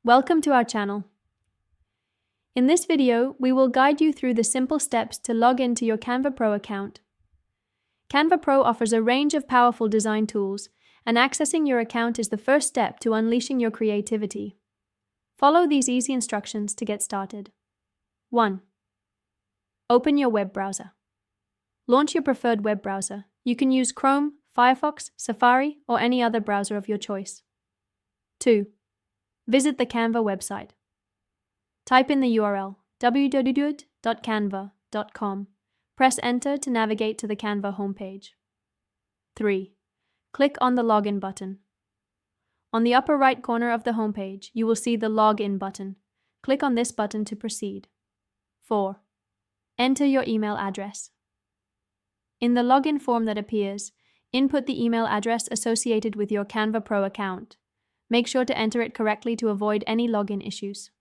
Welcome to our channel. In this video, we will guide you through the simple steps to log into your Canva Pro account. Canva Pro offers a range of powerful design tools, and accessing your account is the first step to unleashing your creativity. Follow these easy instructions to get started. 1. Open your web browser. Launch your preferred web browser. You can use Chrome, Firefox, Safari, or any other browser of your choice. 2. Visit the Canva website. Type in the URL www.canva.com. Press Enter to navigate to the Canva homepage. 3. Click on the Login button. On the upper right corner of the homepage, you will see the Login button. Click on this button to proceed. 4. Enter your email address. In the login form that appears, input the email address associated with your Canva Pro account. Make sure to enter it correctly to avoid any login issues.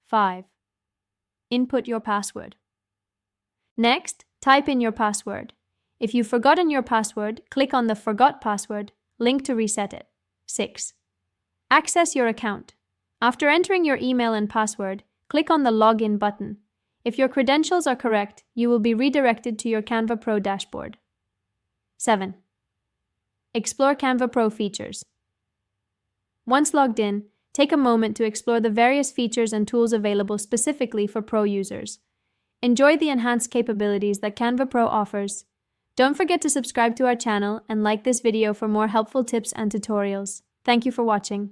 5. Input your password. Next, type in your password. If you've forgotten your password, click on the Forgot Password link to reset it. 6. Access your account. After entering your email and password, click on the Login button. If your credentials are correct, you will be redirected to your Canva Pro dashboard. 7. Explore Canva Pro features. Once logged in, take a moment to explore the various features and tools available specifically for Pro users. Enjoy the enhanced capabilities that Canva Pro offers. Don't forget to subscribe to our channel and like this video for more helpful tips and tutorials. Thank you for watching.